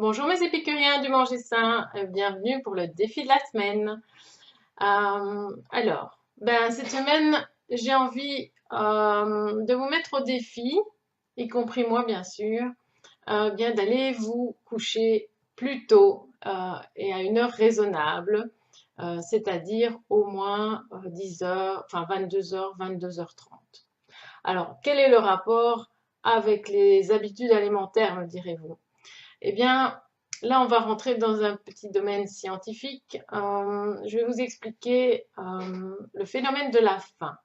Bonjour mes épicuriens du manger sain, bienvenue pour le défi de la semaine. Cette semaine, j'ai envie de vous mettre au défi, y compris moi bien sûr, bien d'aller vous coucher plus tôt et à une heure raisonnable, c'est-à-dire au moins 10 heures, enfin 22 heures, 22h30. Alors, quel est le rapport avec les habitudes alimentaires, me direz-vous? Eh bien, là, on va rentrer dans un petit domaine scientifique. Je vais vous expliquer le phénomène de la faim.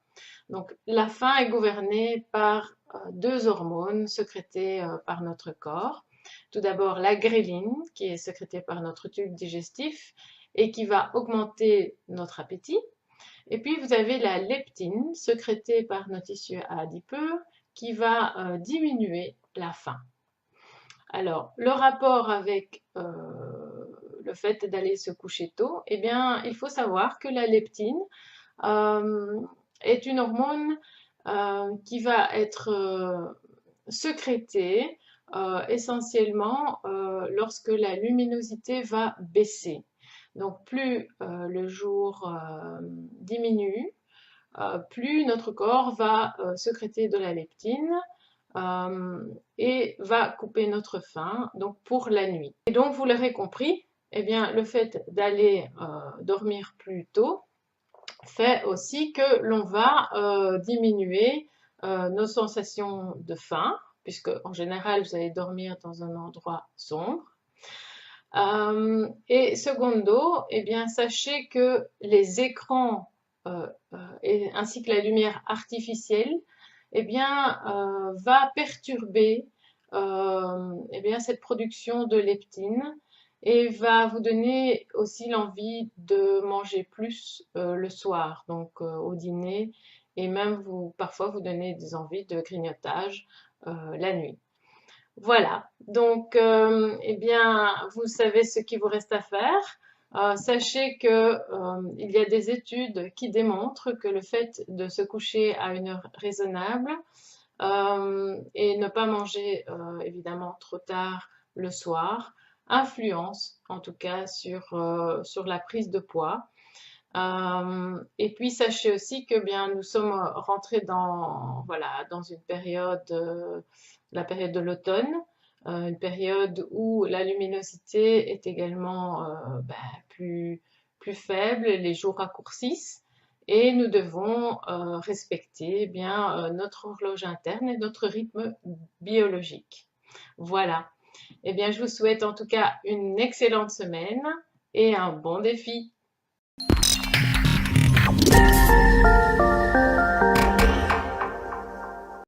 Donc, la faim est gouvernée par deux hormones sécrétées par notre corps. Tout d'abord, la gréline, qui est sécrétée par notre tube digestif et qui va augmenter notre appétit. Et puis, vous avez la leptine, sécrétée par nos tissus adipeux, qui va diminuer la faim. Alors, le rapport avec le fait d'aller se coucher tôt, eh bien, il faut savoir que la leptine euh, est une hormone qui va être sécrétée essentiellement lorsque la luminosité va baisser. Donc, plus le jour diminue, plus notre corps va sécréter de la leptine euh, et va couper notre faim donc pour la nuit. Et donc vous l'aurez compris, eh bien, le fait d'aller dormir plus tôt fait aussi que l'on va diminuer nos sensations de faim, puisque en général vous allez dormir dans un endroit sombre. Et secondo, eh bien, sachez que les écrans ainsi que la lumière artificielle eh bien, va perturber eh bien, cette production de leptine et va vous donner aussi l'envie de manger plus le soir, donc au dîner, et même parfois vous donner des envies de grignotage la nuit. Voilà, donc eh bien, vous savez ce qu'il vous reste à faire. Sachez que il y a des études qui démontrent que le fait de se coucher à une heure raisonnable et ne pas manger évidemment trop tard le soir influence en tout cas sur la prise de poids. Et puis sachez aussi que bien nous sommes rentrés dans voilà dans une période la période de l'automne, une période où la luminosité est également plus faible, les jours raccourcissent et nous devons respecter eh bien notre horloge interne et notre rythme biologique. Voilà. Eh bien, je vous souhaite en tout cas une excellente semaine et un bon défi.